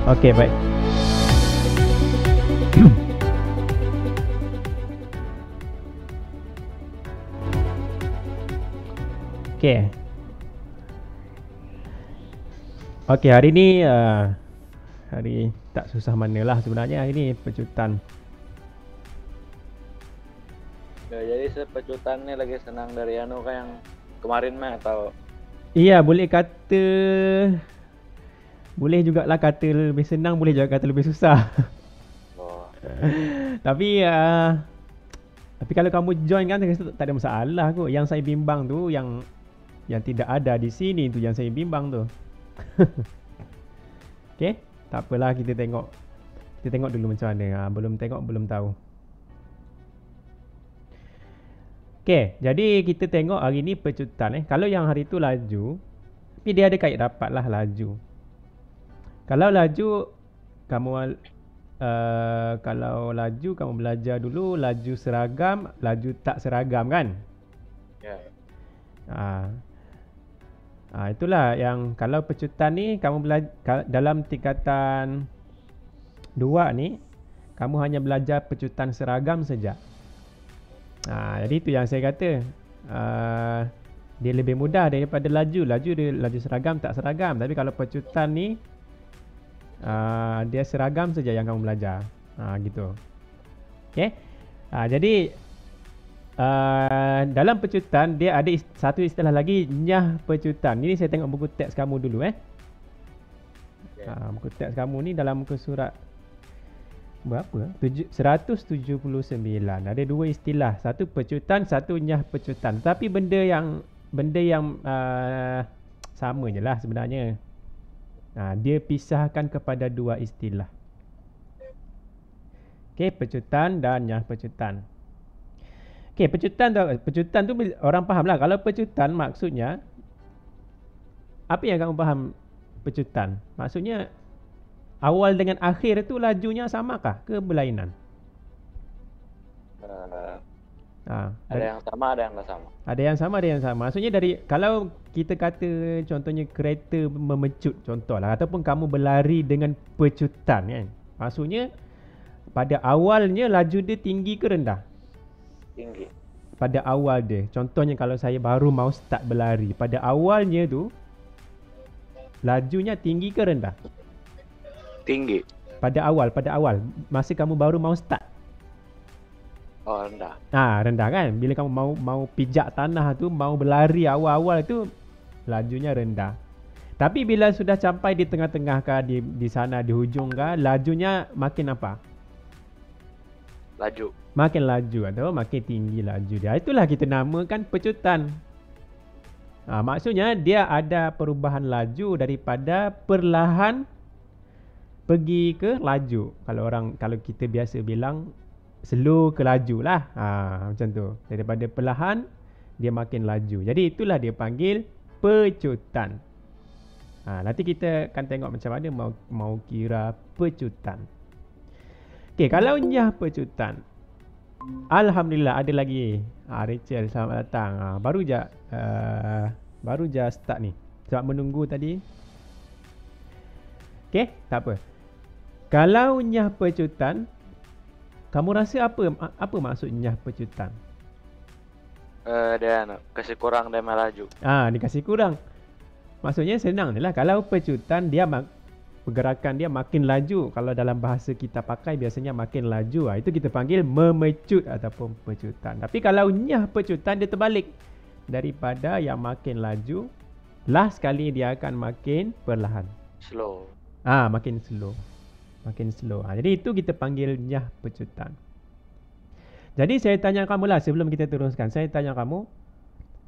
Okey, baik. Okey. Okey, hari ni hari tak susah manalah sebenarnya. Hari ni pecutan. Ya, jadi pecutan ni lagi senang dari anu kan yang kemarin mah atau Iya, boleh jugalah kata lebih senang, boleh juga kata lebih susah. oh, Tapi tapi kalau kamu join kan tak ada masalah kot. Yang saya bimbang tu yang tidak ada di sini tu yang saya bimbang tu. Okey, tak apalah kita tengok. Kita tengok dulu macam mana. Belum tengok belum tahu. Okey, jadi kita tengok hari ni pecutan Kalau yang hari tu laju, tapi dia ada kait rapat lah laju. Kalau laju kamu kalau laju kamu belajar dulu laju seragam, laju tak seragam kan? ya. Itulah yang kalau pecutan ni kamu dalam tingkatan 2 ni kamu hanya belajar pecutan seragam saja. Jadi itu yang saya kata. Dia lebih mudah daripada laju. Laju dia laju seragam tak seragam. Tapi kalau pecutan ni dia seragam saja yang kamu belajar. Gitu. Okey. Jadi dalam pecutan dia ada satu istilah lagi, nyah pecutan. Ini saya tengok buku teks kamu dulu Okay. Buku teks kamu ni dalam muka surat berapa? 179. Ada dua istilah. Satu pecutan, satu nyah pecutan. Tapi benda yang sama je lah sebenarnya. Dia pisahkan kepada dua istilah. Okey, pecutan dan nyah pecutan. Okey, pecutan tu orang faham lah. Kalau pecutan maksudnya, apa yang kamu faham pecutan? Maksudnya awal dengan akhir tu lajunya samakah ke berlainan? Ada yang sama, ada yang tak sama. Ada yang sama, ada yang sama. Maksudnya kalau kita kata contohnya kereta memecut contohlah, ataupun kamu berlari dengan pecutan kan. Maksudnya pada awalnya laju dia tinggi ke rendah? Tinggi. Pada awal dia. Contohnya kalau saya baru mau start berlari, pada awalnya tu lajunya tinggi ke rendah? Tinggi. Pada awal masa kamu baru mau start. Oh, rendah. Rendah kan? Bila kamu mau pijak tanah tu, mau berlari awal-awal tu lajunya rendah. Tapi bila sudah sampai di tengah-tengah kah, di sana di hujung kah, lajunya makin apa? Laju. Makin laju atau makin tinggi laju dia. Itulah kita namakan pecutan. Maksudnya dia ada perubahan laju daripada perlahan pergi ke laju. Kalau kita biasa bilang slow ke laju lah. Macam tu. Daripada perlahan dia makin laju. Jadi itulah dia panggil pecutan. Nanti kita akan tengok macam mana mau kira pecutan. Okey, kalau nyah pecutan. Alhamdulillah ada lagi. Rachel, selamat datang. Baru je start ni. Sebab menunggu tadi. Okey, tak apa. Kalau nyah pecutan, kamu rasa apa maksud nyah pecutan? Dia kasih kurang dia melaju. Dikasih kurang. Maksudnya senang je lah. Kalau pecutan dia pergerakan dia makin laju. Kalau dalam bahasa kita pakai biasanya makin laju. Itu kita panggil memecut ataupun pecutan. Tapi kalau nyah pecutan dia terbalik. Daripada yang makin laju, last kali dia akan makin perlahan. Slow. Makin slow. Jadi itu kita panggil nyah pecutan. Jadi saya tanya kamu lah sebelum kita teruskan. Saya tanya kamu,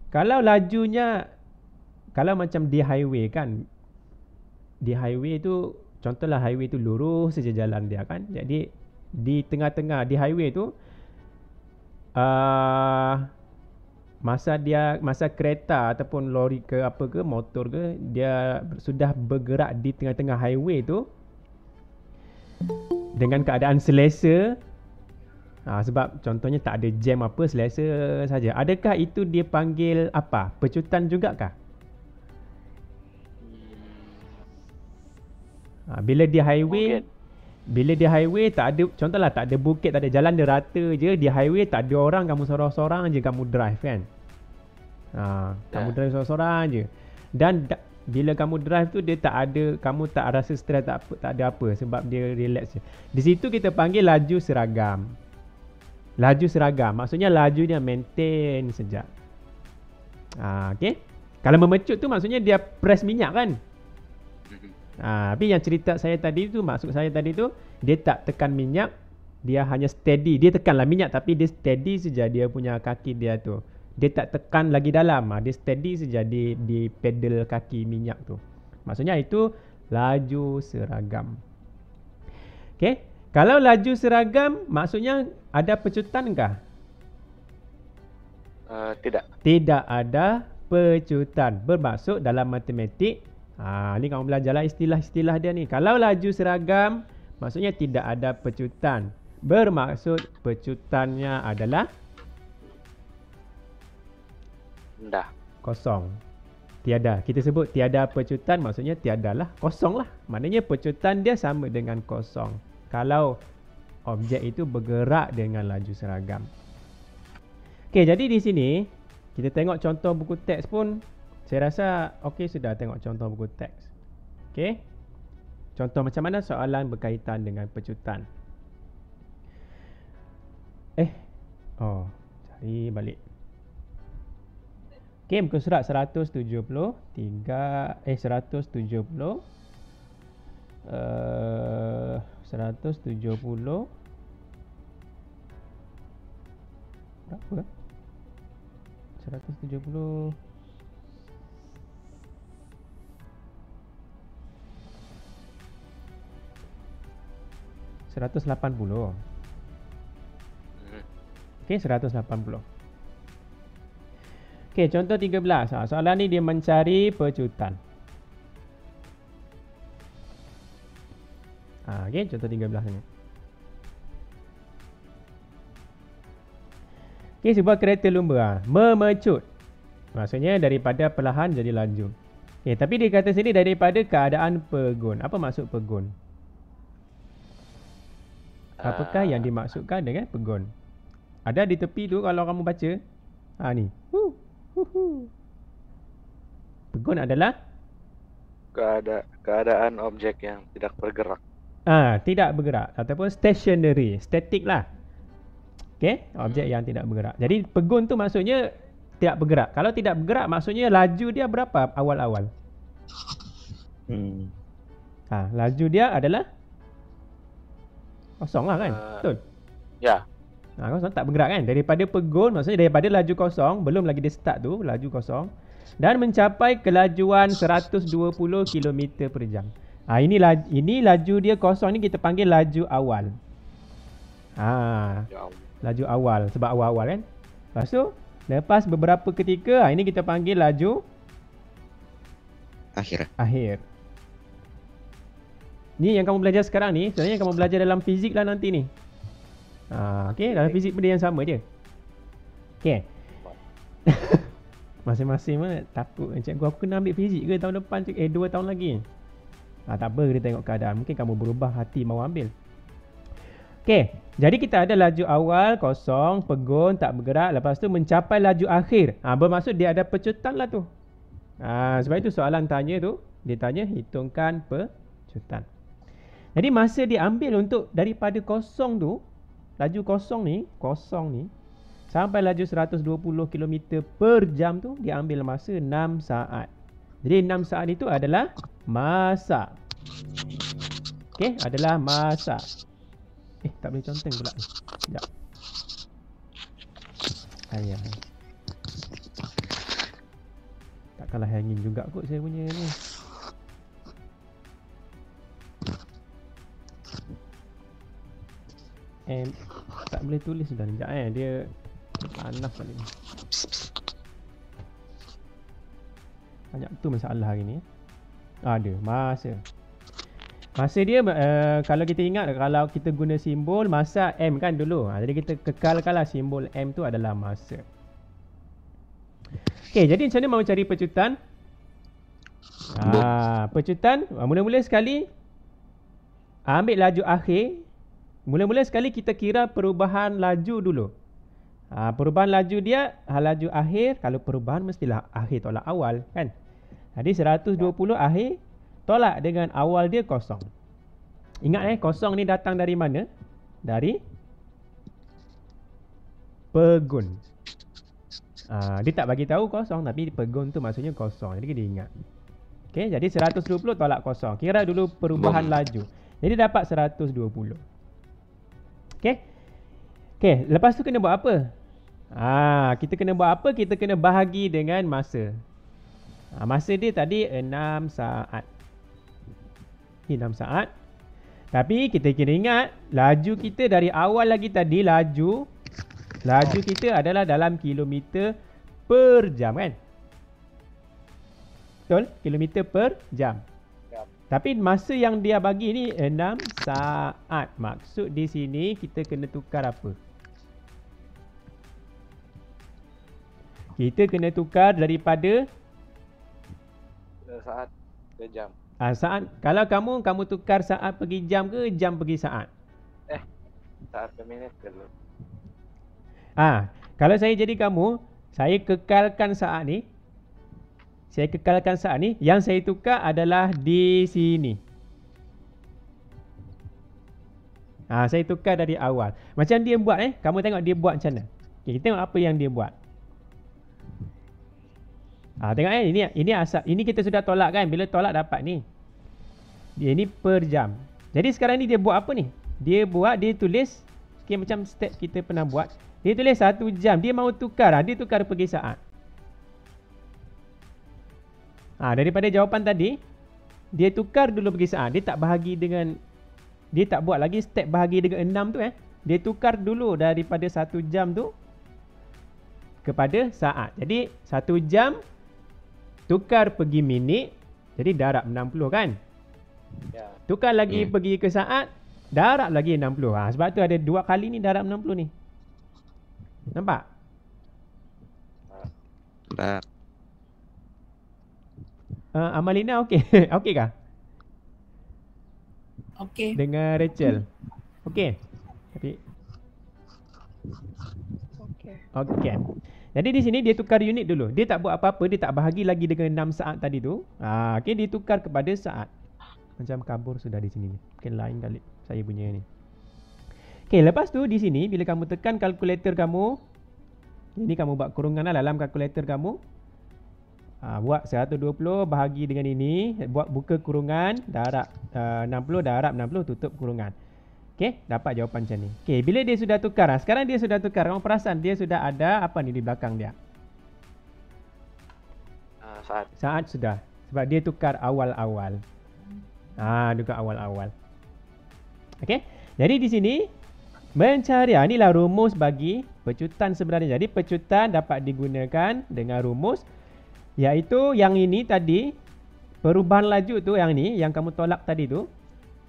kalau lajunya, kalau macam di highway kan, di highway tu, contohlah highway tu lurus saja jalan dia kan. Jadi di tengah-tengah di highway tu, masa kereta ataupun lori ke apa ke, motor ke, dia sudah bergerak di tengah-tengah highway tu dengan keadaan selesa, sebab contohnya tak ada jam apa, selesa saja. Adakah itu dia panggil apa? Pecutan jugakah? Bila dia highway, Mungkin. bila dia highway tak ada, contohlah tak ada bukit, tak ada jalan, dia rata je. Dia highway tak ada orang, kamu sorang-sorang je kamu drive kan. Kamu drive sorang-sorang je. Dan bila kamu drive tu dia tak ada, kamu tak rasa stres, tak ada apa, sebab dia relax je. Di situ kita panggil laju seragam. Laju seragam maksudnya laju dia maintain sejak. Okey. Kalau memecut tu maksudnya dia press minyak kan. Tapi yang cerita saya tadi tu, maksud saya tadi tu, dia tak tekan minyak, dia hanya steady. Dia tekanlah minyak tapi dia steady saja dia punya kaki dia tu. Dia tak tekan lagi dalam, dia steady saja di pedal kaki minyak tu. Maksudnya itu laju seragam. Okey. Kalau laju seragam maksudnya ada pecutan kah? Tidak. Tidak ada pecutan. Bermaksud dalam matematik, ni kamu belajarlah istilah-istilah dia ni. Kalau laju seragam maksudnya tidak ada pecutan. Bermaksud pecutannya adalah rendah. kosong. Tiada. Kita sebut tiada pecutan maksudnya tiadalah, kosong lah. Maknanya pecutan dia sama dengan kosong kalau objek itu bergerak dengan laju seragam. Okey, jadi di sini kita tengok contoh buku teks pun saya rasa okey sudah tengok contoh buku teks. Okey. Contoh macam mana soalan berkaitan dengan pecutan. Cari balik. Okey, muka surat 170 berapa? 170 180. Okey, 180. Okey, contoh 13. Soalan ni dia mencari pecutan. Okey, contoh 13 ni. Okey, sebuah kereta lumba memecut. Maksudnya daripada perlahan jadi laju. Okey, tapi dia kata sini daripada keadaan pegun. Apa maksud pegun? Apakah yang dimaksudkan dengan pegun? Ada di tepi tu kalau kamu baca. Ni. Pegun adalah keadaan objek yang tidak bergerak. Tidak bergerak ataupun stationary, static lah. Okey, objek yang tidak bergerak. Jadi pegun tu maksudnya tidak bergerak. Kalau tidak bergerak maksudnya laju dia berapa awal-awal? Laju dia adalah kosong lah kan? Betul? Ya. Kosong, tak bergerak kan? Daripada pegun maksudnya daripada laju kosong, belum lagi dia start tu, laju kosong, dan mencapai kelajuan 120 km per jam. Ini laju dia kosong ni kita panggil laju awal. Laju awal sebab awal-awal kan. Lepas tu lepas beberapa ketika, ini kita panggil laju akhir. Ni yang kamu belajar sekarang ni, sebenarnya kamu belajar dalam fizik lah nanti ni. Okey, dalam fizik benda yang sama je. Okey. Masing-masing mana takut cikgu aku kena ambil fizik ke tahun depan 2 tahun lagi. Tak apa, kita tengok keadaan. Mungkin kamu berubah hati mau ambil. Okey, jadi kita ada laju awal kosong, pegun, tak bergerak, lepas tu mencapai laju akhir. Bermaksud dia ada pecutan lah tu. Sebab itu soalan tanya tu, dia tanya hitungkan pecutan. Jadi masa dia ambil untuk daripada kosong tu, laju kosong ni sampai laju 120 km per jam tu, dia ambil masa 6 saat. Jadi 6 saat itu adalah masa. Okey, adalah masa. Tak boleh conteng pula ni. Sekejap. Ayah. Tak kalah hangin juga kot saya punya ni. Tak boleh tulis sudah ni. Sekejap dia panas balik ni. Banyak tu masalah hari ni. Ada masa. Masa dia kalau kita ingat, kalau kita guna simbol masa M kan dulu. Jadi kita kekalkanlah simbol M tu adalah masa. Okey, jadi macam mana mau cari pecutan? Pecutan mula-mula sekali ambil laju akhir. Mula-mula sekali kita kira perubahan laju dulu. Perubahan laju dia, laju akhir. Kalau perubahan mestilah akhir tolak awal kan. Jadi 120 akhir tolak dengan awal dia kosong. Ingat kosong ni datang dari mana? Dari pegun. Dia tak bagi tahu kosong, tapi pegun tu maksudnya kosong. Jadi dia ingat. Okey, jadi 120 tolak kosong. Kira dulu perubahan laju. Jadi dapat 120. Okey. Okey, lepas tu kena buat apa? Kita kena buat apa? Kita kena bahagi dengan masa. Masa dia tadi 6 saat. 6 saat. Tapi kita kena ingat, laju kita dari awal lagi tadi, laju kita adalah dalam kilometer per jam kan? Betul? Kilometer per jam. Tapi masa yang dia bagi ni 6 saat. Maksud di sini kita kena tukar apa? Kita kena tukar daripada saat ke jam. Saat. Kalau kamu tukar saat pergi jam ke jam pergi saat? Saat ke minit ke dulu. Kalau saya jadi kamu, saya kekalkan saat ni. Yang saya tukar adalah di sini. Saya tukar dari awal. Macam dia buat kamu tengok dia buat macam mana. Okay, kita tengok apa yang dia buat. Tengok ini asal. Ini kita sudah tolak kan. Bila tolak dapat ni. Ini per jam. Jadi sekarang ni dia buat apa ni? Dia tulis macam step kita pernah buat. Dia tulis 1 jam. Dia mahu tukar. Dia tukar pergi saat. Daripada jawapan tadi, dia tukar dulu pergi saat. Dia tak bahagi dengan, dia tak buat lagi step bahagi dengan 6 tu Dia tukar dulu daripada 1 jam tu kepada saat. Jadi 1 jam tukar pergi minit. Jadi darab 60 kan? Ya. Tukar lagi pergi ke saat, darab lagi 60. Sebab tu ada 2 kali ni darab 60 ni. Nampak? Nampak. Amalina okey. Okey kah? Okey. Dengan Rachel. Okey. Tapi okey. Jadi di sini dia tukar unit dulu. Dia tak buat apa-apa, dia tak bahagi lagi dengan 6 saat tadi tu. Okey, dia tukar kepada saat. Macam kabur sudah di sini. Mungkin lain kali saya punya ni. Okey, lepas tu di sini bila kamu tekan kalkulator kamu, ini kamu buat kurungan dalam kalkulator kamu. Buat 120 bahagi dengan ini, buka kurungan, darab 60, darab 60, tutup kurungan. Okey, dapat jawapan macam ni. Okey, bila dia sudah tukar, sekarang dia sudah tukar. Kamu perasan dia sudah ada apa ni di belakang dia? Saat sudah. Sebab dia tukar awal-awal. Tukar awal-awal. Okey, jadi di sini mencari, inilah rumus bagi pecutan sebenarnya. Jadi pecutan dapat digunakan dengan rumus, iaitu yang ini tadi, perubahan laju tu yang ni, yang kamu tolak tadi tu.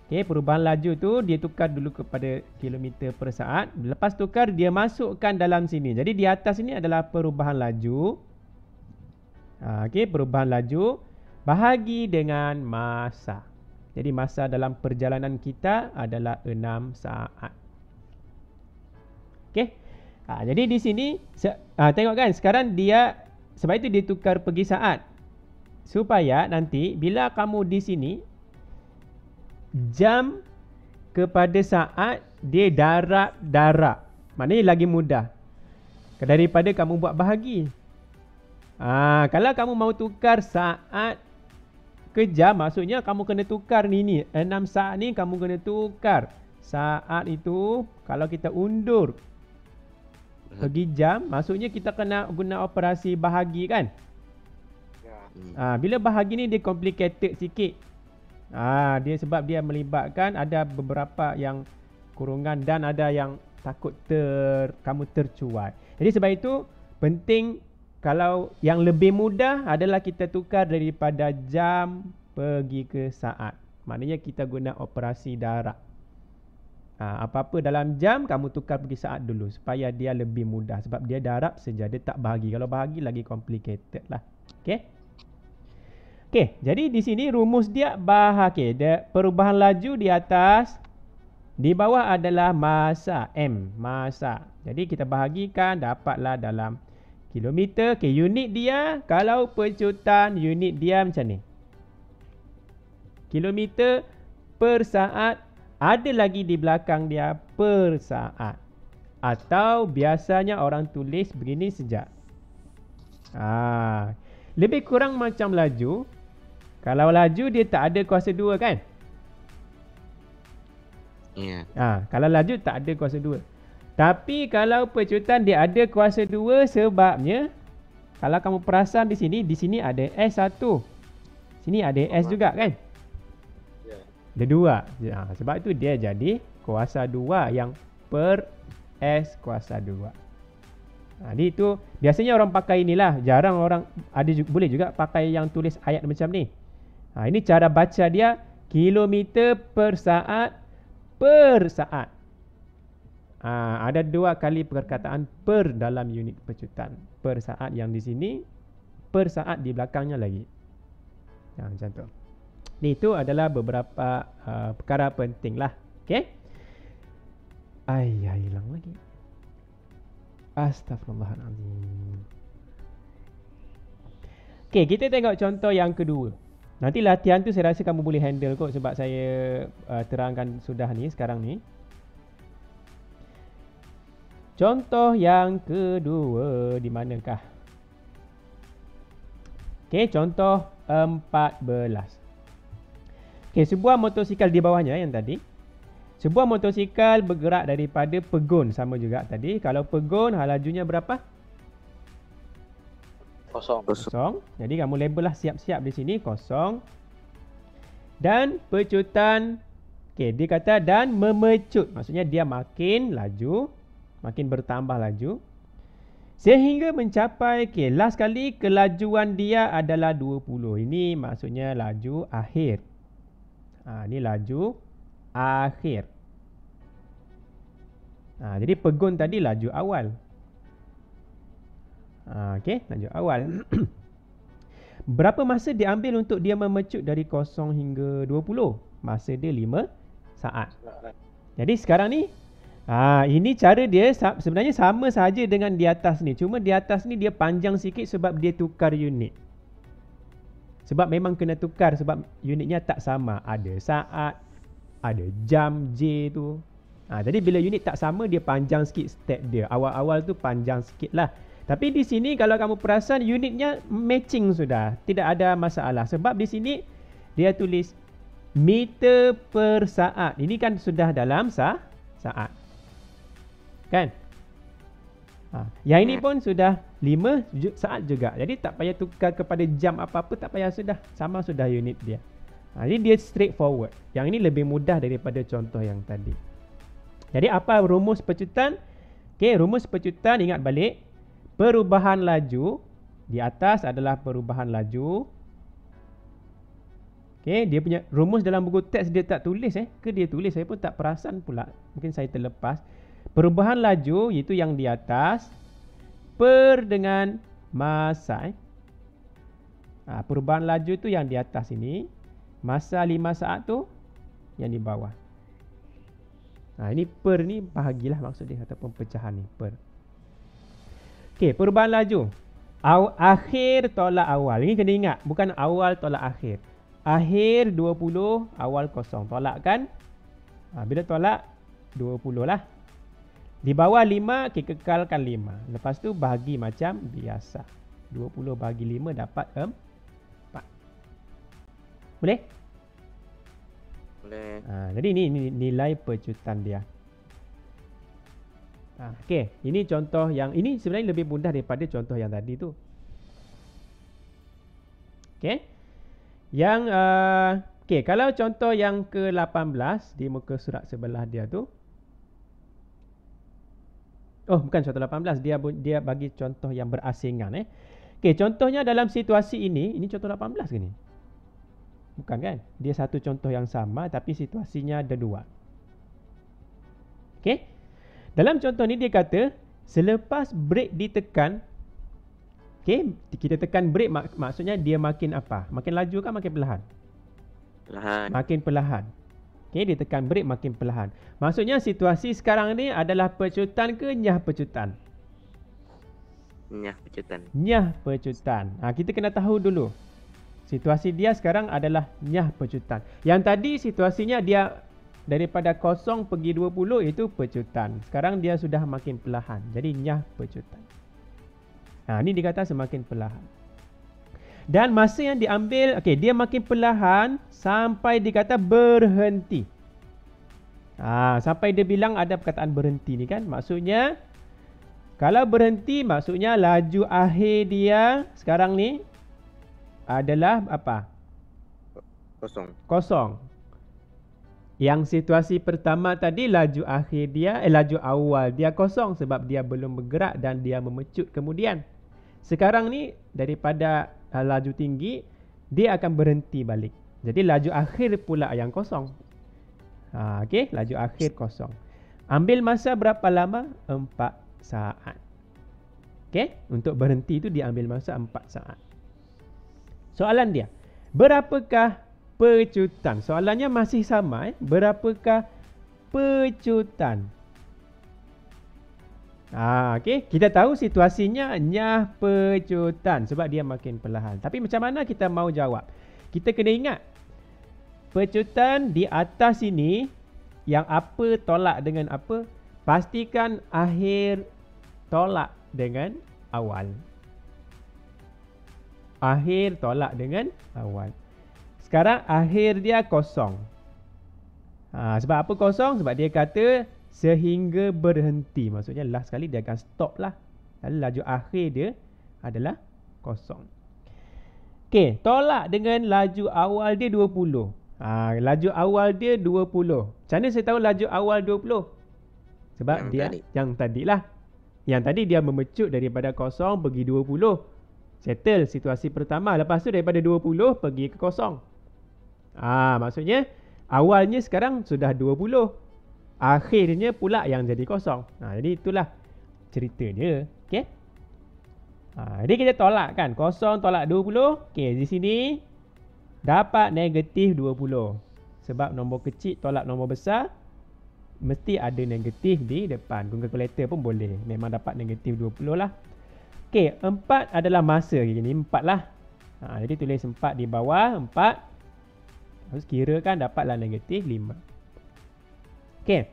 Okey, perubahan laju tu dia tukar dulu kepada kilometer per saat. Lepas tukar dia masukkan dalam sini. Jadi di atas ini adalah perubahan laju. Okey, perubahan laju bahagi dengan masa. Jadi masa dalam perjalanan kita adalah 6 saat. Okey. Jadi di sini tengok kan, sekarang dia, sebab itu dia tukar pergi saat. Supaya nanti bila kamu di sini jam kepada saat dia darab. Maknanya lagi mudah daripada kamu buat bahagi. Kalau kamu mau tukar saat ke jam, maksudnya kamu kena tukar ni 6 saat ni kamu kena tukar. Saat itu kalau kita undur pergi jam, maksudnya kita kena guna operasi bahagi kan? Bila bahagi ni dia complicated sikit. Dia sebab dia melibatkan ada beberapa yang kurungan dan ada yang takut kamu tercuat. Jadi sebab itu penting, kalau yang lebih mudah adalah kita tukar daripada jam pergi ke saat. Maknanya kita guna operasi darab. Apa-apa dalam jam kamu tukar pergi saat dulu supaya dia lebih mudah, sebab dia darab saja, dia tak bahagi. Kalau bahagi lagi complicated lah. Okey. Okey, jadi di sini rumus dia okey, perubahan laju di atas, di bawah adalah masa M, masa. Jadi kita bahagikan dapatlah dalam kilometer. Okey, unit dia kalau pecutan unit dia macam ni. Kilometer per saat, ada lagi di belakang dia per saat. Atau biasanya orang tulis begini sejak. Lebih kurang macam laju. Kalau laju dia tak ada kuasa 2 kan? Ya. Kalau laju tak ada kuasa 2. Tapi kalau pecutan dia ada kuasa 2 sebabnya kalau kamu perasan di sini ada S1. Sini ada S juga kan? Ya. Ada 2. Sebab itu dia jadi kuasa 2 yang per S kuasa 2. Jadi itu biasanya orang pakai inilah. Jarang orang boleh juga pakai yang tulis ayat macam ni. Ini cara baca dia kilometer per saat per saat. Ada 2 kali perkataan per dalam unit pecutan. Per saat yang di sini, per saat di belakangnya lagi. Macam tu. Itu adalah beberapa perkara penting lah. Okay. Hilang lagi. Astaghfirullahaladzim. Okay, kita tengok contoh yang kedua. Nanti latihan tu saya rasa kamu boleh handle kot sebab saya terangkan sudah ni sekarang ni. Contoh yang kedua di manakah? Okey, contoh 14. Okey, sebuah motosikal di bawahnya yang tadi. Sebuah motosikal bergerak daripada Pegon, sama juga tadi. Kalau Pegon lajunya berapa? Kosong. Jadi kamu label lah siap-siap di sini kosong. Dan pecutan, okey, dia kata dan memecut. Maksudnya dia makin laju, makin bertambah laju sehingga mencapai, okey, last kali kelajuan dia adalah 20. Ini maksudnya laju akhir. Ini laju akhir. Jadi Pegon tadi laju awal. Okey, laju awal. Berapa masa diambil untuk dia memecut dari 0 hingga 20? Masa dia 5 saat. Jadi sekarang ni ini cara dia sebenarnya sama saja dengan di atas ni. Cuma di atas ni dia panjang sikit sebab dia tukar unit. Sebab memang kena tukar sebab unitnya tak sama. Ada saat, ada jam J tu. Jadi bila unit tak sama dia panjang sikit step dia. Awal-awal tu panjang sikit lah. Tapi di sini kalau kamu perasan unitnya matching sudah. Tidak ada masalah. Sebab di sini dia tulis meter per saat. Ini kan sudah dalam saat. Kan? Yang ini pun sudah 5 saat juga. Jadi tak payah tukar kepada jam apa-apa. Tak payah sudah. Sama sudah unit dia. Jadi dia straightforward. Yang ini lebih mudah daripada contoh yang tadi. Jadi apa rumus pecutan? Okay, rumus pecutan ingat balik. Perubahan laju di atas adalah perubahan laju. Okey, dia punya rumus dalam buku teks dia tak tulis ke dia tulis, saya pun tak perasan pula. Mungkin saya terlepas. Perubahan laju iaitu yang di atas per dengan masa. Perubahan laju tu yang di atas ini. Masa 5 saat tu yang di bawah. Ini per ni bahagilah maksud dia ataupun pecahan ni per. Okey, perubahan laju. Akhir tolak awal. Ini kena ingat, bukan awal tolak akhir. Akhir 20, awal 0. Tolak kan? Bila tolak 20 lah. Di bawah 5, okay, kekalkan 5. Lepas tu bahagi macam biasa. 20 bahagi 5 dapat 4. Boleh? Boleh. Jadi ini nilai pecutan dia. Okey, ini contoh yang ini sebenarnya lebih mudah daripada contoh yang tadi tu. Okey. Yang okey, kalau contoh yang ke-18 di muka surat sebelah dia tu. Oh, bukan contoh 18, dia bagi contoh yang berasingan Okey, contohnya dalam situasi ini contoh 18 ke ni? Bukan kan? Dia satu contoh yang sama tapi situasinya ada 2. Okey. Dalam contoh ni dia kata selepas brake ditekan Okey, kita tekan brake maksudnya dia makin apa? Makin laju kan makin perlahan? Perlahan. Makin perlahan. Okey, dia tekan brake makin perlahan. Maksudnya situasi sekarang ni adalah pecutan ke nyah pecutan? Nyah pecutan. Nyah pecutan. Kita kena tahu dulu. Situasi dia sekarang adalah nyah pecutan. Yang tadi situasinya dia daripada 0 pergi 20 itu pecutan. Sekarang dia sudah makin perlahan. Jadi nyah pecutan. Ini dikata semakin perlahan. Dan masa yang diambil, okey, dia makin perlahan sampai dikata berhenti. Sampai dia bilang ada perkataan berhenti ni kan. Maksudnya, kalau berhenti maksudnya laju akhir dia sekarang ni adalah apa? Kosong. Yang situasi pertama tadi laju akhir dia, laju awal dia kosong sebab dia belum bergerak dan dia memecut kemudian. Sekarang ni daripada laju tinggi, dia akan berhenti balik. Jadi laju akhir pula yang kosong. Okey, laju akhir kosong. Ambil masa berapa lama? 4 saat. Okey, untuk berhenti itu dia ambil masa 4 saat. Soalan dia, berapakah pecutan? Soalannya masih sama. Berapakah pecutan? Okey, kita tahu situasinya nyah pecutan sebab dia makin perlahan. Tapi macam mana kita mau jawab? Kita kena ingat pecutan di atas ini yang apa tolak dengan apa? Pastikan akhir tolak dengan awal. Akhir tolak dengan awal. Sekarang akhir dia kosong. Sebab apa kosong? Sebab dia kata sehingga berhenti. Maksudnya last sekali dia akan stop lah. Lalu laju akhir dia adalah kosong. Okey, tolak dengan laju awal dia 20. Laju awal dia 20. Macam mana saya tahu laju awal 20? Sebab yang tadi lah. Yang tadi dia memecut daripada 0 pergi 20. Settle situasi pertama. Lepas tu daripada 20 pergi ke 0. Maksudnya awalnya sekarang sudah 20. Akhirnya pula yang jadi 0. Jadi itulah cerita dia. Okey. Jadi kita tolak kan. 0 tolak 20. Okey, di sini dapat negatif 20. Sebab nombor kecil tolak nombor besar, mesti ada negatif di depan. Guna kalkulator pun boleh. Memang dapat negatif 20 lah. Okey, 4 adalah masa. Ini 4 lah. Jadi tulis 4 di bawah. 4. Terus kira kan dapatlah negatif 5. Okey.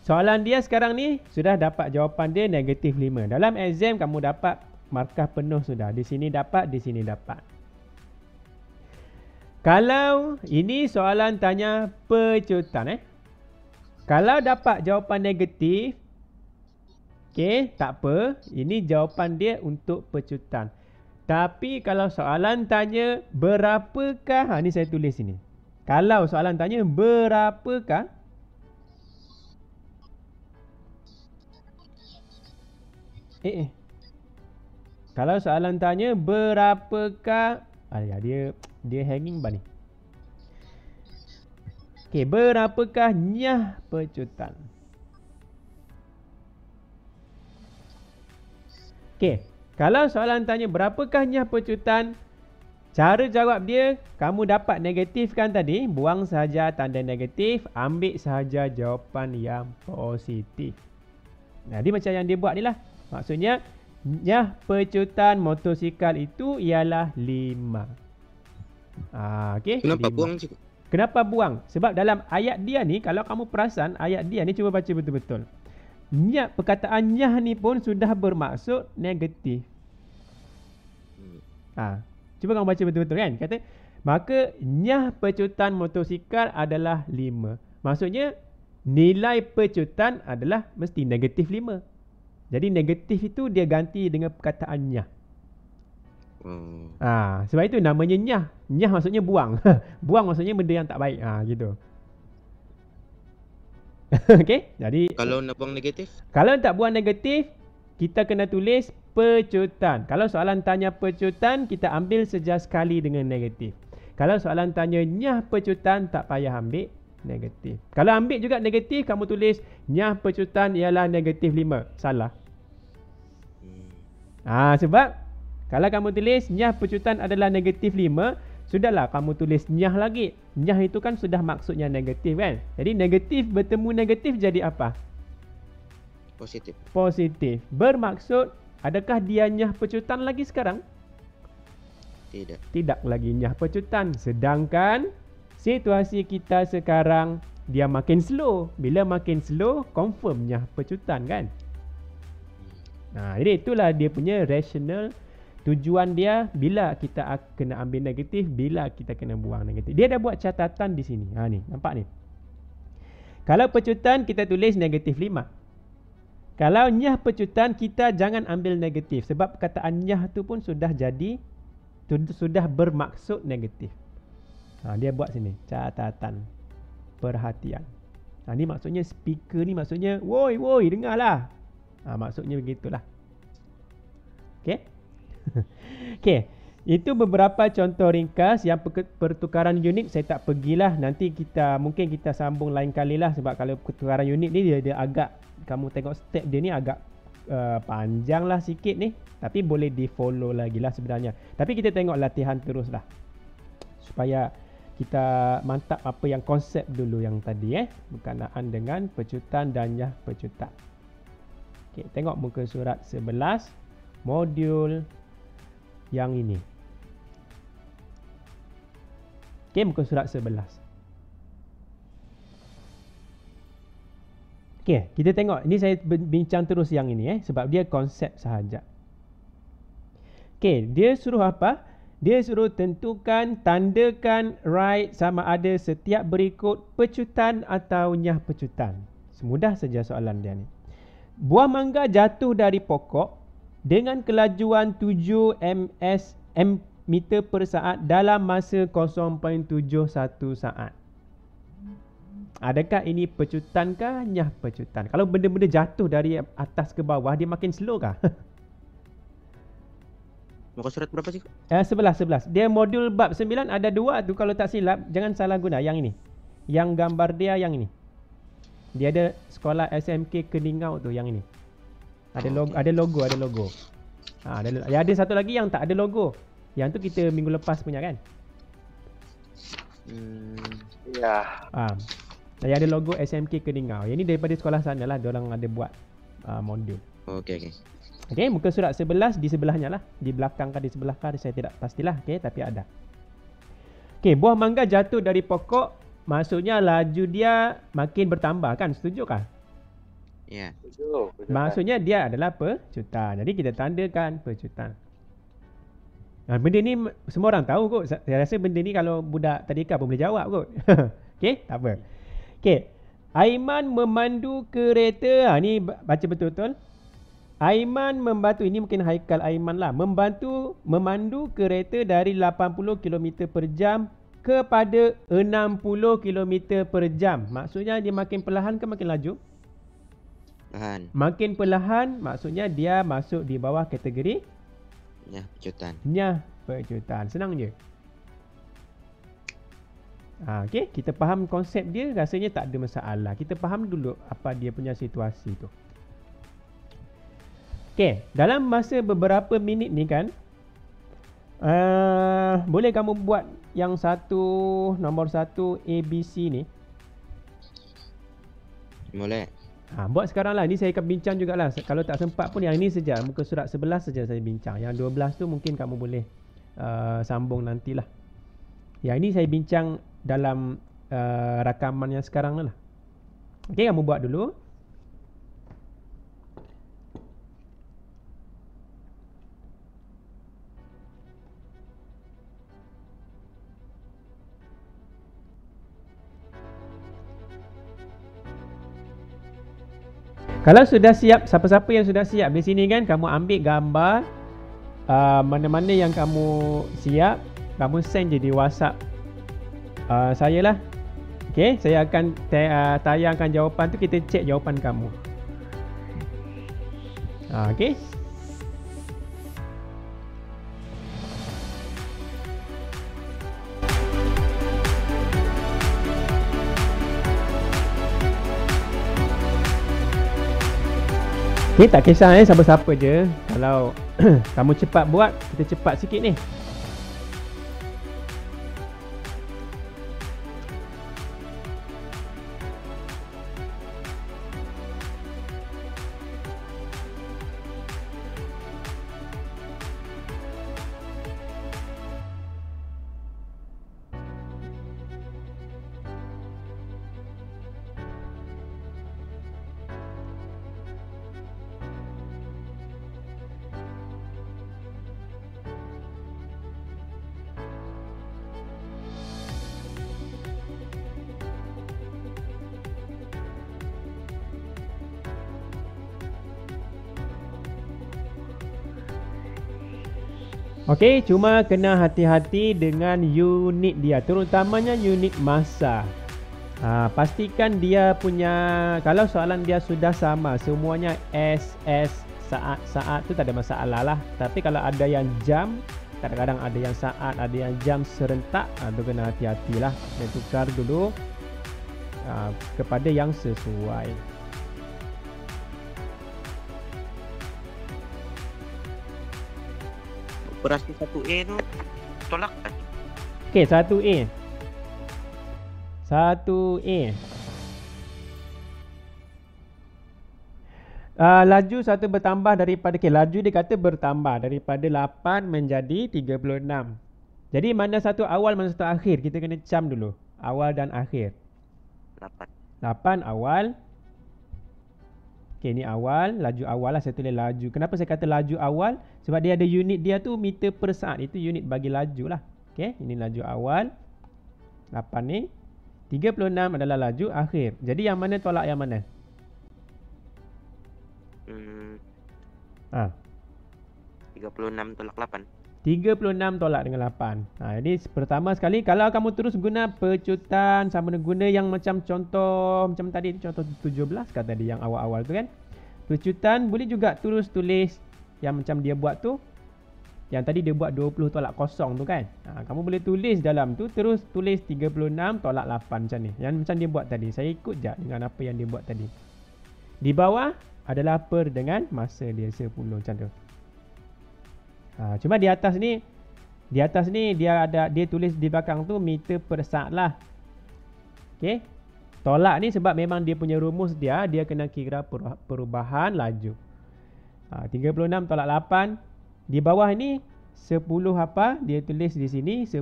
Soalan dia sekarang ni sudah dapat jawapan dia negatif 5. Dalam exam kamu dapat markah penuh sudah. Di sini dapat, di sini dapat. Kalau ini soalan tanya pecutan. Kalau dapat jawapan negatif, okey, tak apa. Ini jawapan dia untuk pecutan. Tapi kalau soalan tanya berapakah, ni saya tulis sini. Kalau soalan tanya berapakah, kalau soalan tanya berapakah, dia hanging ban ni. Okey, berapakah nyah pecutan? Okey, kalau soalan tanya berapakah nyah pecutan, cara jawab dia, kamu dapat negatif kan tadi, buang sahaja tanda negatif, ambil sahaja jawapan yang positif. Jadi macam yang dia buat ni lah. Maksudnya, nyah pecutan motosikal itu ialah 5. Okay, Kenapa 5. buang cikgu? Kenapa buang? Sebab dalam ayat dia ni, kalau kamu perasan, ayat dia ni cuba baca betul-betul. Nyah, perkataan nyah ni pun sudah bermaksud negatif. Cuba kamu baca betul-betul kan. Kata, maka nyah pecutan motosikal adalah 5. Maksudnya, nilai pecutan adalah mesti negatif 5. Jadi negatif itu dia ganti dengan perkataan nyah. Sebab itu namanya nyah. Nyah maksudnya buang. Buang maksudnya benda yang tak baik. Gitu. Okey, jadi kalau nak buang negatif? Kalau tak buang negatif, kita kena tulis pecutan. Kalau soalan tanya pecutan, kita ambil saja sekali dengan negatif. Kalau soalan tanya nyah pecutan, tak payah ambil negatif. Kalau ambil juga negatif, kamu tulis nyah pecutan ialah negatif 5. Salah. Sebab kalau kamu tulis nyah pecutan adalah negatif 5, sudahlah kamu tulis nyah lagi. Nyah itu kan sudah maksudnya negatif kan. Jadi negatif bertemu negatif jadi apa? Positif. Positif. Bermaksud adakah dia nyah pecutan lagi sekarang? Tidak. Tidak lagi nyah pecutan. Sedangkan situasi kita sekarang dia makin slow. Bila makin slow, confirm nyah pecutan kan? Jadi itulah dia punya rational. Tujuan dia bila kita kena ambil negatif, bila kita kena buang negatif. Dia dah buat catatan di sini. Ni, nampak ni. Kalau pecutan kita tulis negatif 5. Kalau nyah pecutan kita jangan ambil negatif. Sebab perkataan nyah tu pun sudah jadi, sudah bermaksud negatif. Dia buat sini, catatan. Perhatian. Ni maksudnya speaker ni maksudnya, woi, dengarlah. Maksudnya begitulah. Okey. Okey, itu beberapa contoh ringkas yang pertukaran unit saya tak pergilah. Nanti mungkin kita sambung lain kali lah. Sebab kalau pertukaran unit ni dia agak, kamu tengok step dia ni agak panjang lah sikit ni. Tapi boleh di follow lagi lah sebenarnya. Tapi kita tengok latihan terus lah, supaya kita mantap apa yang konsep dulu yang tadi berkenaan dengan pecutan dan nyah pecutan. Okey, tengok muka surat 11 modul yang ini. Okey, muka surat 11. Okey, kita tengok. Ini saya bincang terus yang ini sebab dia konsep sahaja. Okey, dia suruh apa? Dia suruh tentukan, tandakan right sama ada setiap berikut pecutan atau nyah pecutan. Semudah saja soalan dia ni. Buah mangga jatuh dari pokok dengan kelajuan 7 meter per saat dalam masa 0.71 saat. Adakah ini pecutan kah, nyah pecutan? Kalau benda-benda jatuh dari atas ke bawah, dia makin slow kah? Muka surat berapa sih? 11. Dia modul bab 9 ada 2 tu kalau tak silap. Jangan salah guna yang ini. Yang gambar dia yang ini. Dia ada sekolah SMK Keningau tu yang ini. Ada logo. Ada satu lagi yang tak ada logo. Yang tu kita minggu lepas punya kan? Ya. Yang ada logo SMK Keningau. Yang ni daripada sekolah sana lah. Diorang ada buat modul. Okey. Okey, muka surat 11 di sebelahnya lah. Di belakang kah, di sebelah kah, saya tidak pastilah. Okey, tapi ada. Okey, buah mangga jatuh dari pokok. Maksudnya laju dia makin bertambah kan? Setuju kah? Ya. Setuju. Maksudnya dia adalah pecutan. Jadi kita tandakan pecutan. Benda ni semua orang tahu kot. Saya rasa benda ni kalau budak tadika pun boleh jawab kot. Okey, tak apa. Okey. Aiman memandu kereta. Ni baca betul-betul. Aiman membantu, ini mungkin Haikal Aiman lah. Memandu kereta dari 80 km per jam kepada 60 km per jam. Maksudnya dia makin perlahan ke makin laju? Perlahan. Makin perlahan maksudnya dia masuk di bawah kategori Nyah pecutan. nyah pecutan. Senang je. Okey, kita faham konsep dia, rasanya tak ada masalah. Kita faham dulu apa dia punya situasi tu. Okey, dalam masa beberapa minit ni kan, boleh kamu buat yang nombor 1 ABC ni? Boleh. Buat sekarang lah. Ni saya akan bincang jugalah. Kalau tak sempat pun yang ini saja. Muka surat 11 saja saya bincang. Yang 12 tu mungkin kamu boleh sambung nantilah. Yang ini saya bincang dalam rakaman yang sekarang lah. Okey, kamu buat dulu. Kalau sudah siap, siapa-siapa yang sudah siap di sini kan, kamu ambil gambar mana-mana yang kamu siap, kamu send je di WhatsApp saya lah. Okey, saya akan tayangkan jawapan tu, kita cek jawapan kamu. Okey. Okay, tak kisah siapa-siapa je. Kalau Kamu cepat buat, kita cepat sikit ni. Okey, cuma kena hati-hati dengan unit dia, terutamanya unit masa. Pastikan dia punya, kalau soalan dia sudah sama, semuanya SS, saat tu tak ada masalah lah. Tapi kalau ada yang jam, kadang-kadang ada yang saat, ada yang jam serentak, tu kena hati-hatilah. Dan tukar dulu kepada yang sesuai. Operasi 1A tu tolak kan? Okey, 1A. 1A. Laju satu bertambah daripada, laju dia kata bertambah daripada 8 menjadi 36. Jadi mana satu awal, mana satu akhir? Kita kena cam dulu. Awal dan akhir. 8 awal. Okey, ni awal, laju awal lah, saya tulis laju. Kenapa saya kata laju awal? Sebab dia ada unit dia tu meter per saat. Itu unit bagi laju lah. Okey, ini laju awal. 8 ni. 36 adalah laju akhir. Jadi yang mana tolak yang mana? 36 tolak 8. 36 tolak dengan 8. Jadi pertama sekali, kalau kamu terus guna pecutan sama dengan guna yang macam contoh, macam tadi, contoh 17 kata tadi yang awal-awal tu kan. Pecutan boleh juga terus tulis yang macam dia buat tu. Yang tadi dia buat 20 tolak kosong tu kan. Kamu boleh tulis dalam tu, terus tulis 36 tolak 8 macam ni. Yang macam dia buat tadi. Saya ikut je dengan apa yang dia buat tadi. Di bawah adalah per dengan masa dia 10 macam tu. Cuma di atas ni dia tulis di belakang tu meter per saat lah. Okey. Tolak ni sebab memang dia punya rumus dia kena kira perubahan laju. 36 tolak 8. Di bawah ni 10 apa? Dia tulis di sini 10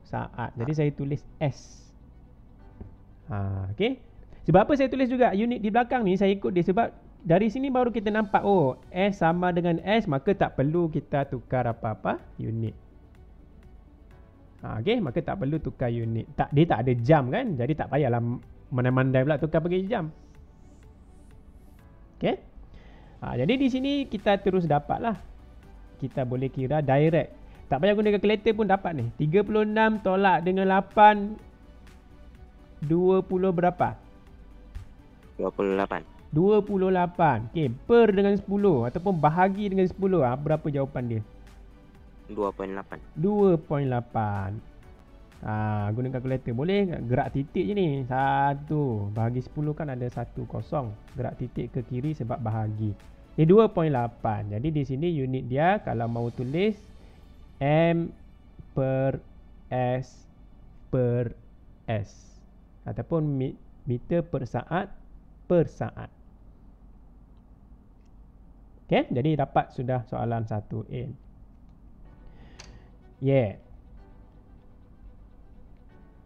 saat. Jadi saya tulis S. Okey. Sebab apa saya tulis juga unit di belakang ni, saya ikut dia sebab dari sini baru kita nampak, oh, S sama dengan S, maka tak perlu kita tukar apa-apa unit. Okey, maka tak perlu tukar unit. Dia tak ada jam kan, jadi tak payahlah mandai-mandai pula tukar pergi jam. Okey. Jadi di sini kita terus dapatlah. Kita boleh kira direct. Tak payah guna kalkulator pun dapat ni. 36 tolak dengan 8, 20 berapa? 28. 28. Okey, per dengan 10 ataupun bahagi dengan 10, berapa jawapan dia? 2.8. 2.8. Guna kalkulator boleh, gerak titik je ni. 1 bahagi 10 kan ada 1 kosong. Gerak titik ke kiri sebab bahagi. 2.8. Jadi di sini unit dia kalau mau tulis M per S per S ataupun meter per saat per saat. Okey, jadi dapat sudah soalan 1A. Yeah.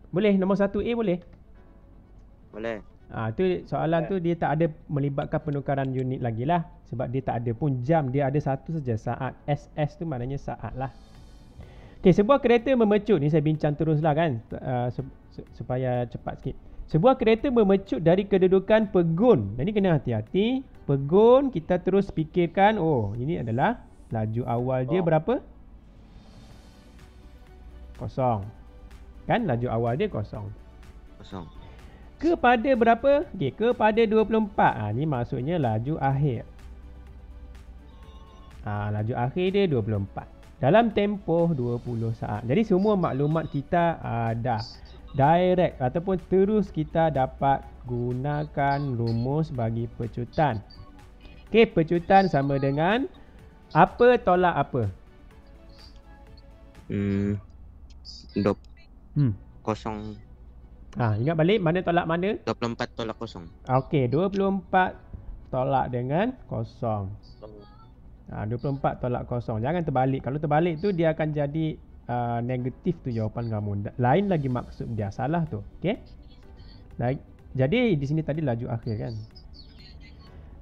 Boleh nombor 1A boleh? Boleh. Tu soalan tu dia tak ada melibatkan penukaran unit lagi lah. Sebab dia tak ada pun jam, dia ada satu saja saat. SS tu maknanya saat lah. Okey, sebuah kereta memecut. Ni saya bincang terus lah kan, supaya cepat sikit. Sebuah kereta memecut dari kedudukan pegun. Jadi kena hati-hati. Pegun kita terus fikirkan, oh, ini adalah laju awal dia berapa? Kosong. Kan laju awal dia kosong. Kepada berapa? Okey, kepada 24. Ni maksudnya laju akhir. Laju akhir dia 24. Dalam tempoh 20 saat. Jadi semua maklumat kita ada. Direct ataupun terus kita dapat gunakan rumus bagi pecutan. Okey, pecutan sama dengan Apa tolak apa? Dop Hmm. kosong. Ingat balik mana tolak mana? 24 tolak kosong. Okey, 24 tolak dengan kosong. 24 tolak kosong. Jangan terbalik. Kalau terbalik tu dia akan jadi negatif tu jawapan kamu. Lain lagi maksud dia. Salah tu. Okey? Jadi di sini tadi laju akhir kan.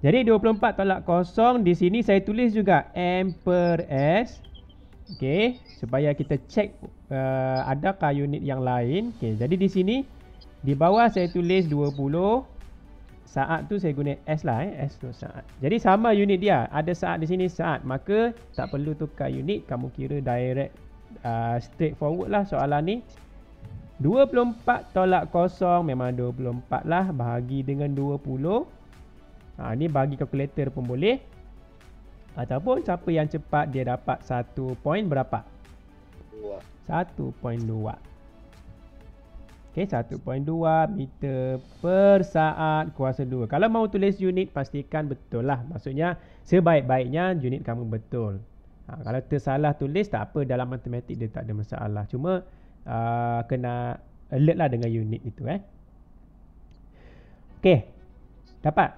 Jadi 24 tolak kosong. Di sini saya tulis juga M per S. Okey, supaya kita cek adakah unit yang lain. Okey, jadi di sini di bawah saya tulis 20. Saat tu saya guna S lah, S tu saat. Jadi sama unit dia. Ada saat di sini saat. Maka tak perlu tukar unit. Kamu kira direct straight forward lah soalan ni. 24 tolak kosong memang 24 lah. Bahagi dengan 20. Ni bagi kalkulator pun boleh. Ataupun siapa yang cepat dia dapat 1 point berapa? 1.2. Okey, 1.2 meter per saat kuasa 2. Kalau mau tulis unit pastikan betul lah. Maksudnya sebaik-baiknya unit kamu betul. Kalau tersalah tulis tak apa, dalam matematik dia tak ada masalah. Cuma kena alert lah dengan unit itu Okey. Dapat?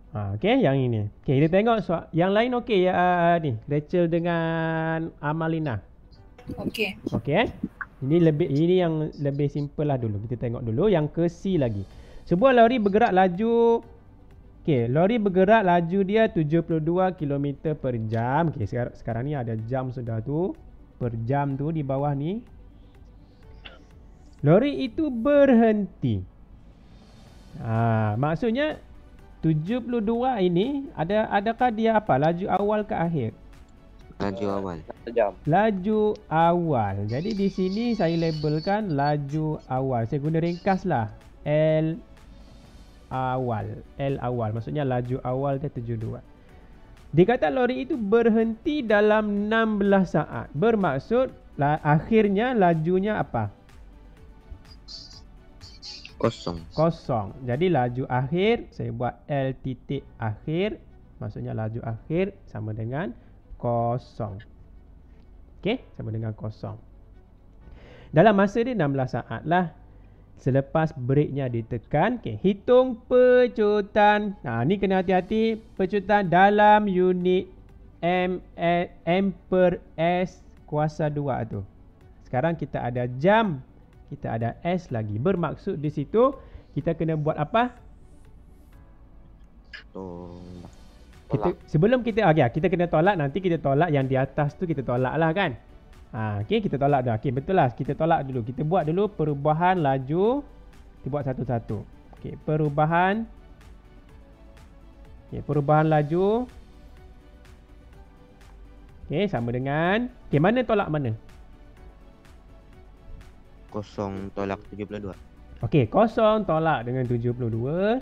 Okey, yang ini. Okey, kita tengok yang lain okey ni. Rachel dengan Amalina. Okey. Okey. Ini yang lebih simple lah dulu. Kita tengok dulu yang ke C lagi. Sebuah lori bergerak laju. Okey, lori bergerak laju dia 72 km per jam. Okey, sekarang ni ada jam sudah tu. Per jam tu di bawah ni. Lori itu berhenti. Maksudnya 72 ini adakah dia apa? Laju awal ke akhir? Laju awal. Sejam. Laju awal. Jadi di sini saya labelkan laju awal. Saya guna ringkas lah. L awal. L awal. Maksudnya laju awal dia 72. Dikata lori itu berhenti dalam 16 saat. Bermaksud akhirnya lajunya apa? Kosong. Jadi laju akhir saya buat L titik akhir. Maksudnya laju akhir sama dengan kosong. Okey, sama dengan kosong. Dalam masa dia 16 saat lah. Selepas breaknya ditekan. Okey, hitung pecutan. Ni kena hati-hati. Pecutan dalam unit M per S kuasa 2 tu. Sekarang kita ada jam. Kita ada S lagi. Bermaksud di situ kita kena buat apa? Sebelum kita kita kena tolak, nanti kita tolak yang di atas tu kita tolak lah kan. Okey, kita tolak dah. Okey, betul lah. Kita tolak dulu. Kita buat dulu perubahan laju. Kita buat satu-satu. Okey, perubahan. Okey, perubahan laju. Okey, sama dengan. Okey, mana tolak mana? Kosong tolak 72. Okey, kosong tolak dengan 72.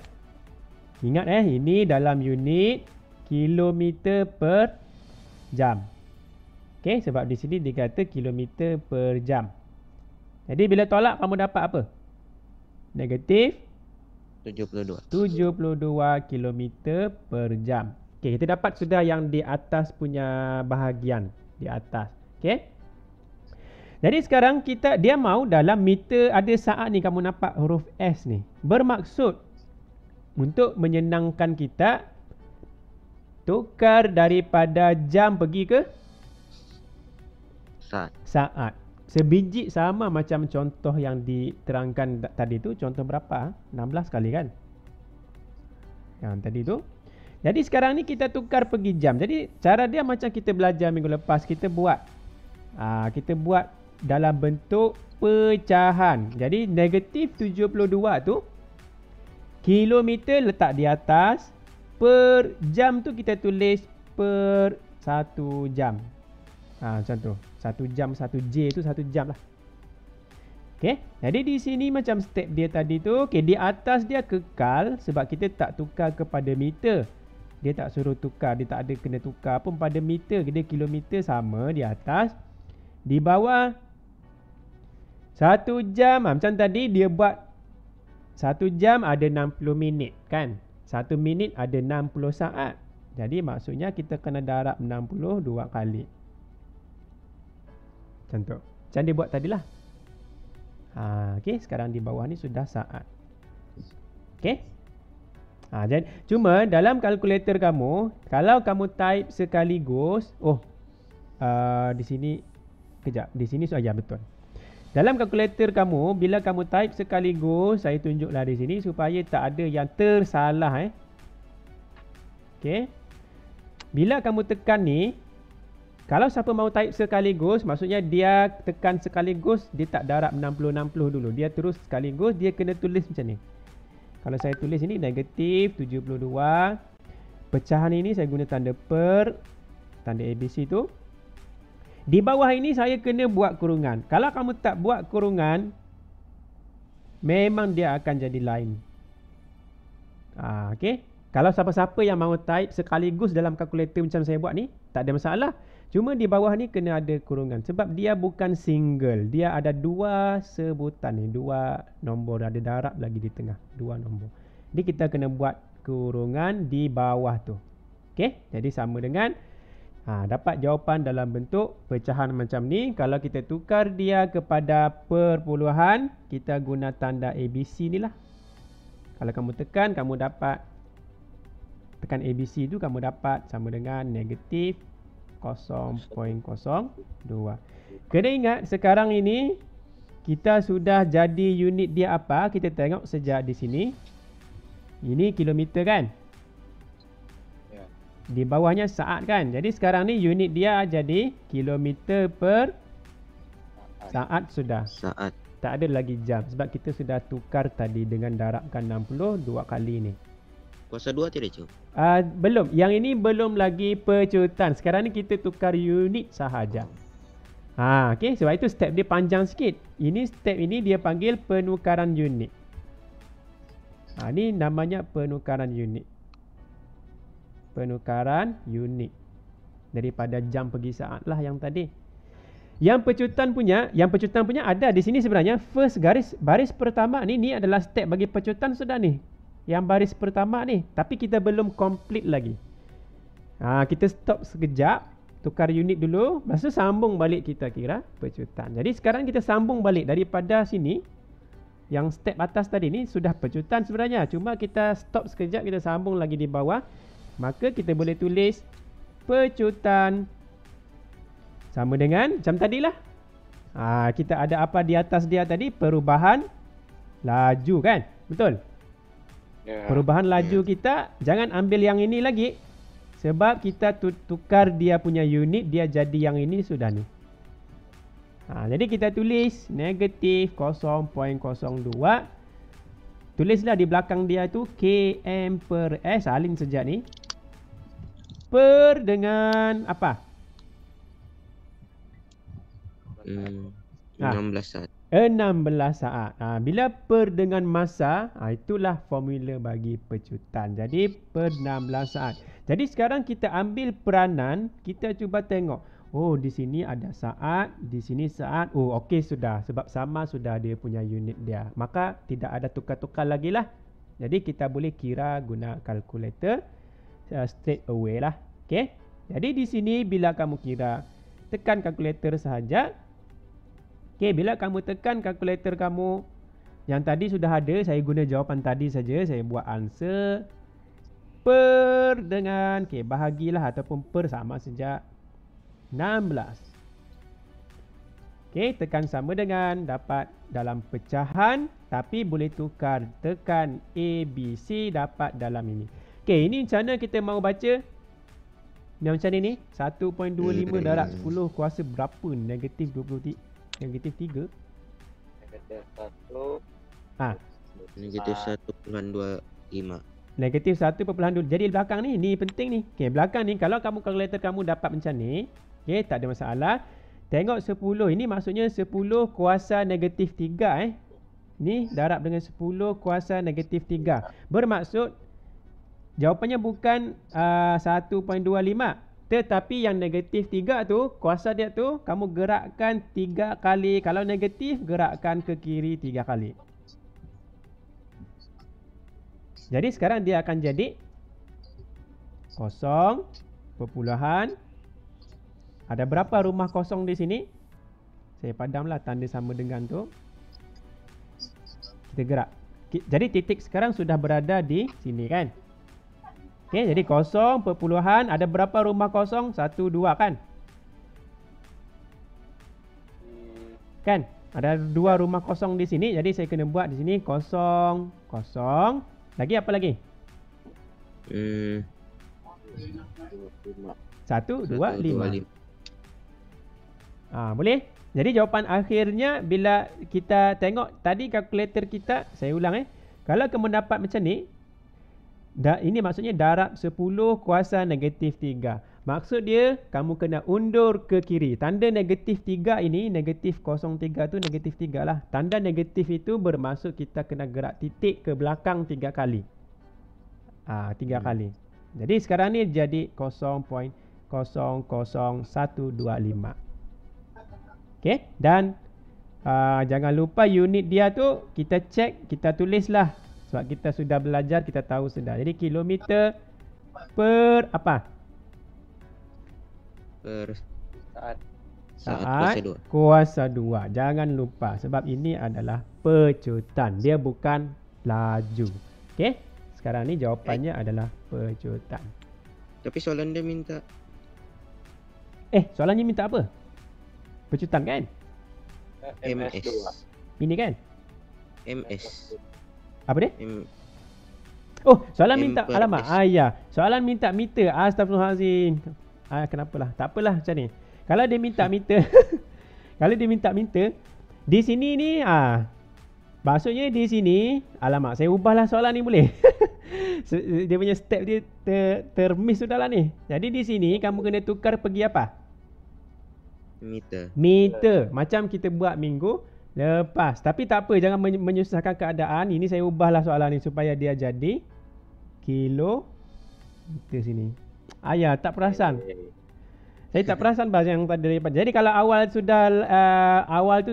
Ingat ini dalam unit kilometer per jam. Okey, sebab di sini dikata kilometer per jam. Jadi bila tolak kamu dapat apa? Negatif 72 kilometer per jam. Okey, kita dapat sudah yang di atas punya bahagian. Di atas. Okey. Jadi sekarang dia mau dalam meter ada saat ni kamu nampak huruf S ni. Bermaksud untuk menyenangkan kita tukar daripada jam pergi ke saat. Sebiji sama macam contoh yang diterangkan tadi tu. Contoh berapa? 16 kali kan? Yang tadi tu. Jadi sekarang ni kita tukar pergi jam. Jadi cara dia macam kita belajar minggu lepas. Kita buat dalam bentuk pecahan. Jadi negatif 72 tu kilometer letak di atas. Per jam tu kita tulis per 1 jam. Macam tu. 1 jam 1 J tu 1 jam lah. Okey. Jadi di sini macam step dia tadi tu. Okey, di atas dia kekal sebab kita tak tukar kepada meter. Dia tak suruh tukar. Dia tak ada kena tukar pun pada meter. Dia kilometer sama di atas. Di bawah 1 jam. Macam tadi dia buat 1 jam ada 60 minit kan. 1 minit ada 60 saat. Jadi maksudnya kita kena darab 62 kali. Macam tu. Macam dia buat tadilah. Okey, sekarang di bawah ni sudah saat. Okey. Jadi cuma dalam kalkulator kamu, kalau kamu type sekaligus, di sini kejap. Di sini ya betul. Dalam kalkulator kamu, bila kamu type sekaligus, saya tunjuklah di sini supaya tak ada yang tersalah Okey. Bila kamu tekan ni, kalau siapa mau type sekaligus, maksudnya dia tekan sekaligus, dia tak darab 60-60 dulu. Dia terus sekaligus, dia kena tulis macam ni. Kalau saya tulis ini negatif 72. Pecahan ini saya guna tanda per, tanda ABC tu. Di bawah ini saya kena buat kurungan. Kalau kamu tak buat kurungan, memang dia akan jadi lain. Okey. Kalau siapa-siapa yang mahu type sekaligus dalam kalkulator macam saya buat ni, tak ada masalah. Cuma di bawah ni kena ada kurungan. Sebab dia bukan single. Dia ada dua sebutan ni. Dua nombor. Ada darab lagi di tengah. Dua nombor. Jadi kita kena buat kurungan di bawah tu. Okey. Jadi sama dengan dapat jawapan dalam bentuk pecahan macam ni. Kalau kita tukar dia kepada perpuluhan, kita guna tanda ABC ni lah. Kalau kamu tekan, kamu dapat tekan ABC tu, kamu dapat sama dengan negatif 0.02. Kena ingat sekarang ini kita sudah jadi unit dia apa? Kita tengok sejak di sini. Ini kilometer kan? Ya. Di bawahnya saat kan? Jadi sekarang ni unit dia jadi kilometer per saat sudah. Saat. Tak ada lagi jam sebab kita sudah tukar tadi dengan darabkan 60 dua kali ni. Kuasa 2 tidak cik? Belum. Yang ini belum lagi pecutan. Sekarang ni kita tukar unit sahaja. Okey. Sebab itu step dia panjang sikit. Ini step ini dia panggil penukaran unit. Ni namanya penukaran unit. Penukaran unit. Daripada jam pergi saat lah yang tadi. Yang pecutan punya ada di sini sebenarnya. First baris pertama ni adalah step bagi pecutan sudah ni. Yang baris pertama ni. Tapi kita belum complete lagi. Kita stop sekejap. Tukar unit dulu. Lepas tu sambung balik kita kira pecutan. Jadi sekarang kita sambung balik daripada sini. Yang step atas tadi ni sudah pecutan sebenarnya. Cuma kita stop sekejap. Kita sambung lagi di bawah. Maka kita boleh tulis pecutan. Sama dengan macam tadilah. Kita ada apa di atas dia tadi? Perubahan laju kan? Betul? Perubahan laju kita, jangan ambil yang ini lagi. Sebab kita tukar dia punya unit, dia jadi yang ini sudah ni. Jadi kita tulis negatif 0.02. Tulislah di belakang dia tu km per s. Salin sejak ni. Per dengan apa? 16 saat. 16 saat. Bila per dengan masa, itulah formula bagi pecutan. Jadi per 16 saat. Jadi sekarang kita ambil peranan, kita cuba tengok. Di sini ada saat, di sini saat. Okey sudah. Sebab sama sudah dia punya unit dia. Maka tidak ada tukar-tukar lagi lah. Jadi kita boleh kira guna kalkulator straight away lah. Okey. Jadi di sini bila kamu kira, tekan kalkulator sahaja. Okey, bila kamu tekan kalkulator kamu yang tadi sudah ada, saya guna jawapan tadi saja, saya buat answer per dengan bahagilah ataupun per sama sejak 16. Okey, tekan sama dengan dapat dalam pecahan tapi boleh tukar, tekan ABC dapat dalam ini. Okey, ini macam mana kita mau baca? Ni macam ni 1.25 darab 10 kuasa berapa? Negatif 23. Negatif 3. Negatif 1. Negatif 1.25. Negatif 1.2. Jadi belakang ni penting ni. Okey, belakang ni kalau kamu kalkulator kamu dapat macam ni, okey, tak ada masalah. Tengok 10. Ini maksudnya 10 kuasa negatif 3 Ni darab dengan 10 kuasa negatif 3. Bermaksud jawapannya bukan 1.25. Tetapi yang negatif 3 tu, kuasa dia tu, kamu gerakkan 3 kali. Kalau negatif, gerakkan ke kiri 3 kali. Jadi sekarang dia akan jadi Kosong, perpuluhan. Ada berapa rumah kosong di sini? Saya padamlah tanda sama dengan tu. Kita gerak. Jadi titik sekarang sudah berada di sini kan? Okey, jadi kosong, perpuluhan. Ada berapa rumah kosong? 1, 2 kan? Kan? Ada 2 rumah kosong di sini. Jadi saya kena buat di sini kosong, kosong. Lagi apa lagi? 1, 2, 5. Boleh? Jadi jawapan akhirnya bila kita tengok tadi kalkulator kita, saya ulang kalau kamu dapat macam ni, ini maksudnya darab 10 kuasa negatif 3. Maksud dia kamu kena undur ke kiri. Tanda negatif 3 ini, negatif 03 tu negatif 3 lah. Tanda negatif itu bermaksud kita kena gerak titik ke belakang 3 kali. 3 kali. Jadi sekarang ni jadi 0.00125. Okey, dan jangan lupa unit dia tu kita cek, kita tulislah. Sebab kita sudah belajar, kita tahu sudah. Jadi kilometer per apa? Per saat kuasa 2. Jangan lupa sebab ini adalah pecutan. Dia bukan laju. Okey? Sekarang ni jawapannya adalah pecutan. Tapi soalan dia minta soalannya minta apa? Pecutan kan? MS. Ini kan? MS. Apa dia? M Soalan minta per alamak. S. Ya. Soalan minta meter. Astagfirullahalazim. Kenapalah? Tak apalah macam ni. Kalau dia minta meter kalau dia minta meter di sini ni maksudnya di sini, alamak, saya ubahlah soalan ni boleh? Dia punya step dia termiss sudahlah ni. Jadi di sini kamu kena tukar pergi apa? Meter. Macam kita buat minggu lepas. Tapi tak apa, jangan menyusahkan keadaan. Ini saya ubahlah soalan ni supaya dia jadi kilo meter sini. Tak perasan. Saya tak perasan bahasa yang tadi daripada. Jadi kalau awal tu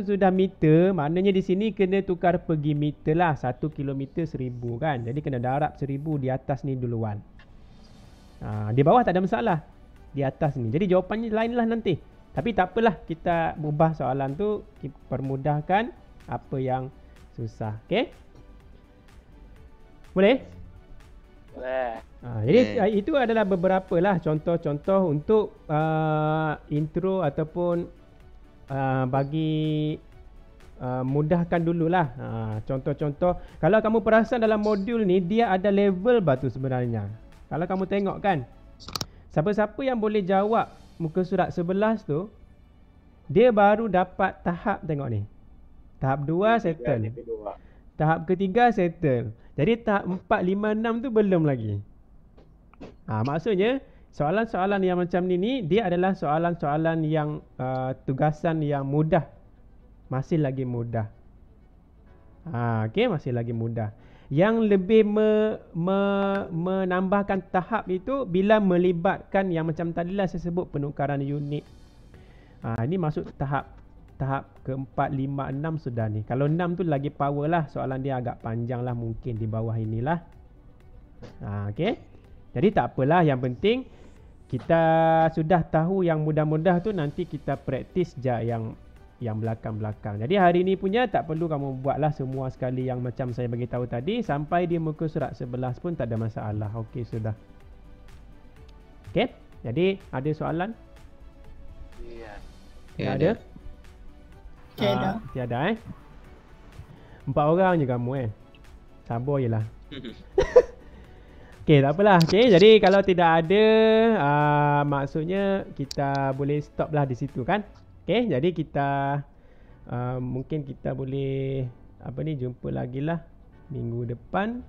sudah meter, maknanya di sini kena tukar pergi meter lah. 1 kilometer 1000 kan. Jadi kena darab 1000 di atas ni duluan. Di bawah tak ada masalah. Di atas ni. Jadi jawapannya lain lah nanti. Tapi tak apalah, kita ubah soalan tu, permudahkan apa yang susah. Okey? Boleh? Boleh. Jadi itu adalah beberapa lah contoh-contoh untuk intro ataupun bagi mudahkan dululah. Contoh-contoh. Kalau kamu perasan dalam modul ni, dia ada level batu sebenarnya. Kalau kamu tengok kan, siapa-siapa yang boleh jawab muka surat 11 tu, dia baru dapat tahap, tengok ni. Tahap 2 settle. Tahap ketiga settle. Jadi tahap 4, 5, 6 tu belum lagi. Maksudnya soalan-soalan yang macam ni dia adalah soalan-soalan yang tugasan yang mudah. Masih lagi mudah. Okey, masih lagi mudah. Yang lebih menambahkan tahap itu bila melibatkan yang macam tadilah saya sebut penukaran unit. Ini masuk tahap ke-4, 5, 6 sudah ni. Kalau 6 tu lagi power lah. Soalan dia agak panjang lah mungkin di bawah inilah. Okey. Jadi tak apalah, yang penting kita sudah tahu yang mudah-mudah tu, nanti kita praktis je yang belakang-belakang. Jadi hari ni punya tak perlu kamu buatlah semua sekali yang macam saya bagi tahu tadi. Sampai di muka surat 11 pun tak ada masalah. Okey, sudah. Okey. Jadi ada soalan? Ya. Ada? Tiada. Tiada 4 orang je kamu sabar je lah. Okey, tak apalah. Okey, jadi kalau tidak ada maksudnya kita boleh stop lah di situ kan. Okey, jadi kita mungkin kita boleh jumpa lagi lah minggu depan.